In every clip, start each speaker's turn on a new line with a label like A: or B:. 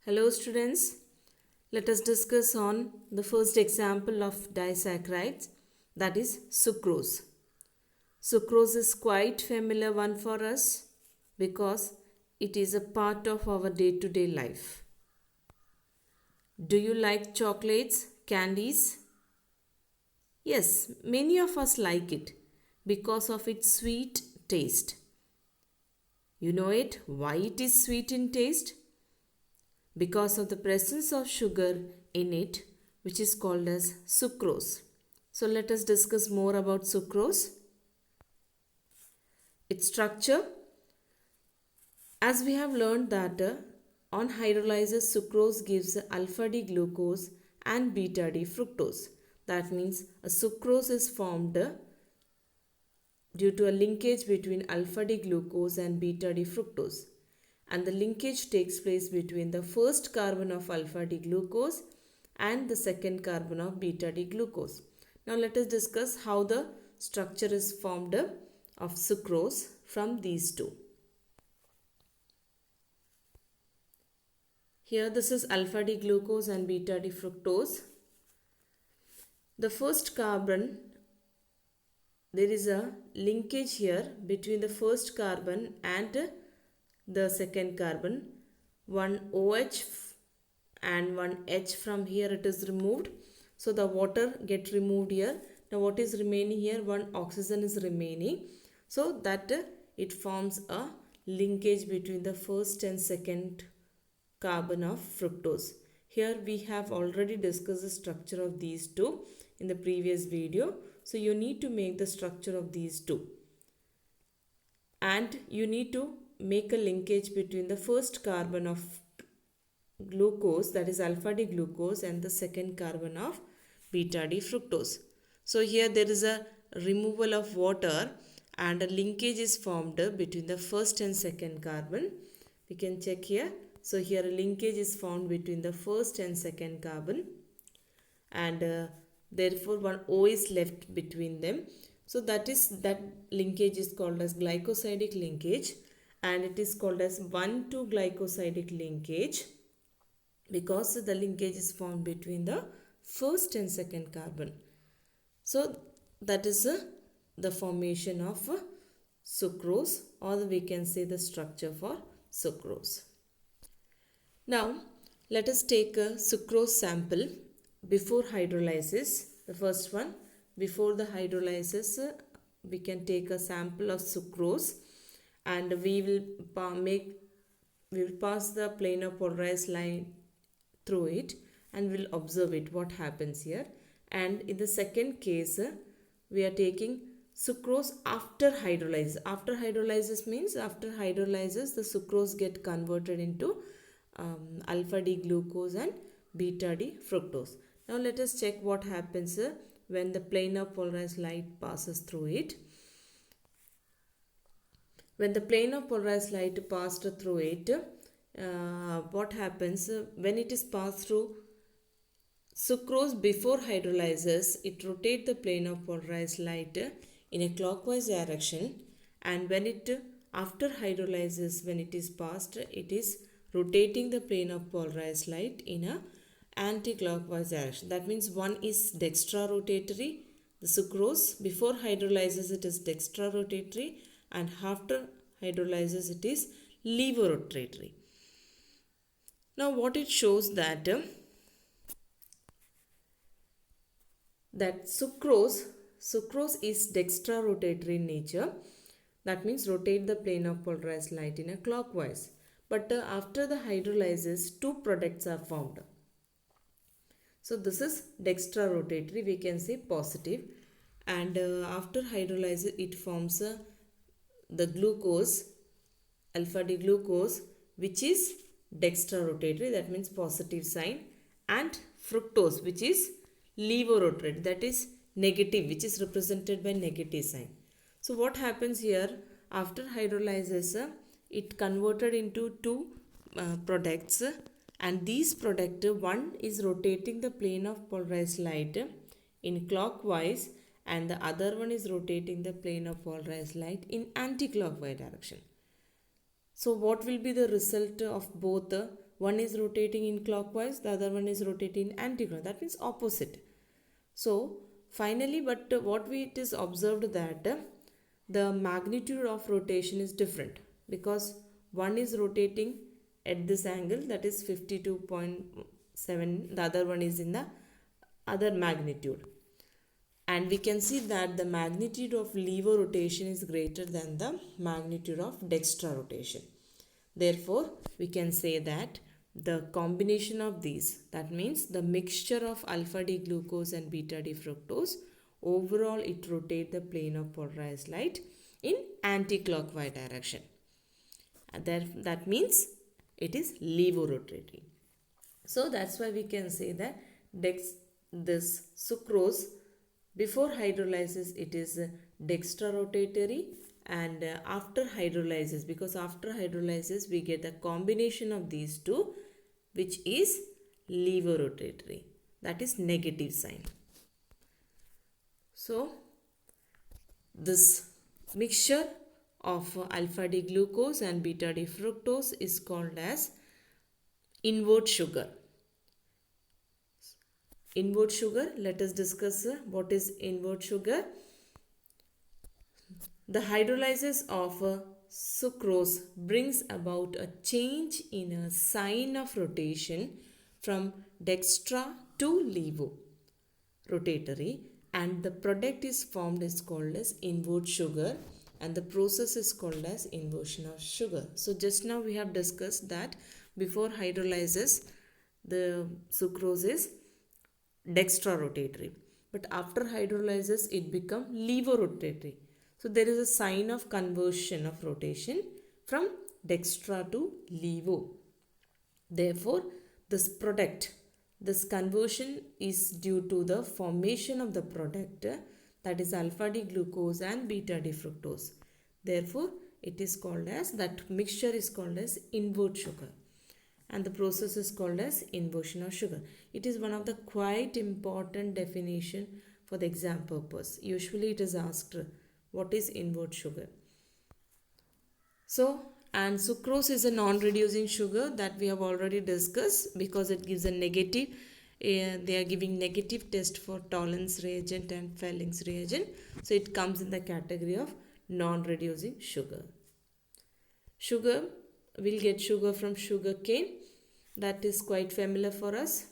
A: Hello students, let us discuss on the first example of disaccharides, that is sucrose. Sucrose is quite familiar one for us because it is a part of our day-to-day life. Do you like chocolates, candies? Yes, many of us like it because of its sweet taste. You know it, why it is sweet in taste? Because of the presence of sugar in it, which is called as sucrose. So let us discuss more about sucrose. Its structure, as we have learned that on hydrolysis sucrose gives alpha D glucose and beta D fructose. That means a sucrose is formed due to a linkage between alpha D glucose and beta D fructose, and the linkage takes place between the first carbon of alpha D glucose and the second carbon of beta D glucose. Now let us discuss how the structure is formed of sucrose from these two. Here this is alpha D glucose and beta D fructose. The first carbon, there is a linkage here between the first carbon and the second carbon. One OH and one H from here it is removed. So the water get removed here. Now what is remaining here? One oxygen is remaining. So that it forms a linkage between the first and second carbon of fructose. Here we have already discussed the structure of these two in the previous video. So you need to make the structure of these two. And you need to make a linkage between the first carbon of glucose, that is alpha D glucose, and the second carbon of beta D fructose. So here there is a removal of water and a linkage is formed between the first and second carbon. We can check here. So here a linkage is formed between the first and second carbon, and therefore one O is left between them. So that linkage is called as glycosidic linkage, and it is called as 1,2 glycosidic linkage because the linkage is formed between the first and second carbon. So that is the formation of sucrose, or we can say the structure for sucrose. Now let us take a sucrose sample before hydrolysis. The first one, before the hydrolysis, we can take a sample of sucrose, and we will pass the planar polarized line through it and we'll observe it what happens here. And in the second case, we are taking sucrose after hydrolysis. After hydrolysis means after hydrolysis the sucrose get converted into alpha D glucose and beta D fructose. Now let us check what happens when the planar polarized light passes through it. When the planar polarized light passed through it, what happens when it is passed through sucrose before hydrolysis, it rotates the planar polarized light in a clockwise direction, and when it after hydrolysis, when it is passed, it is rotating the planar polarized light in a anti-clockwise direction. That means one is dextrorotatory. The sucrose before hydrolysis it is dextrorotatory, and after hydrolysis it is levorotatory. Now what it shows that sucrose is dextrorotatory in nature. That means rotate the plane of polarized light in a clockwise. But after the hydrolysis, two products are formed. So this is dextrorotatory, we can say positive, and after hydrolysis it forms the glucose, alpha D glucose, which is dextrorotatory, that means positive sign, and fructose, which is levorotatory, that is negative, which is represented by negative sign. So what happens here after hydrolysis, it converted into two products, and these product, one is rotating the plane of polarized light in clockwise, and the other one is rotating the plane of polarized light in anti-clockwise direction. So what will be the result of both one is rotating in clockwise, the other one is rotating anti-clockwise. That means opposite. So finally, but what we it is observed that the magnitude of rotation is different, because one is rotating at this angle, that is 52.7, the other one is in the other magnitude. And we can see that the magnitude of levo rotation is greater than the magnitude of dextra rotation. Therefore, we can say that the combination of these, that means the mixture of alpha D glucose and beta D fructose, overall it rotates the plane of polarized light in anti-clockwise direction. And that means it is levo-rotating. So that's why we can say that this sucrose, before hydrolysis it is dextra-rotatory, and after hydrolysis, because after hydrolysis we get the combination of these two, which is levo-rotatory, that is negative sign. So this mixture of alpha D glucose and beta D fructose is called as invert sugar. Invert sugar, let us discuss what is invert sugar. The hydrolysis of sucrose brings about a change in a sign of rotation from dextra to levo rotatory, and the product is formed is called as invert sugar, and the process is called as inversion of sugar. So just now we have discussed that before hydrolysis the sucrose is dextra rotatory, but after hydrolysis it becomes levo rotatory. So there is a sign of conversion of rotation from dextra to levo. Therefore, this product, this conversion is due to the formation of the product, that is alpha D glucose and beta D fructose. Therefore, it is called as, that mixture is called as invert sugar, and the process is called as inversion of sugar. It is one of the quite important definition for the exam purpose. Usually it is asked, what is invert sugar? So, and sucrose is a non-reducing sugar that we have already discussed, because it gives a negative, they are giving negative test for Tollens reagent and Fellings reagent. So it comes in the category of non-reducing sugar. Sugar, we'll get sugar from sugar cane. That is quite familiar for us.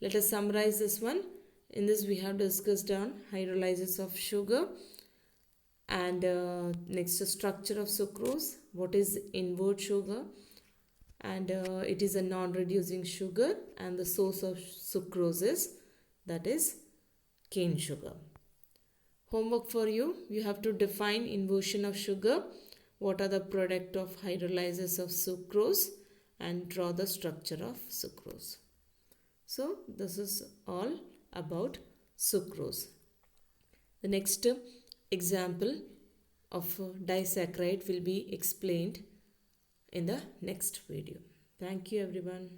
A: Let us summarize this one. In this we have discussed on hydrolysis of sugar, and next the structure of sucrose, what is invert sugar, and it is a non-reducing sugar, and the source of sucrose is, that is cane sugar. Homework for you, you have to define inversion of sugar, what are the product of hydrolysis of sucrose, and draw the structure of sucrose. So this is all about sucrose. The next example of disaccharide will be explained in the next video. Thank you everyone.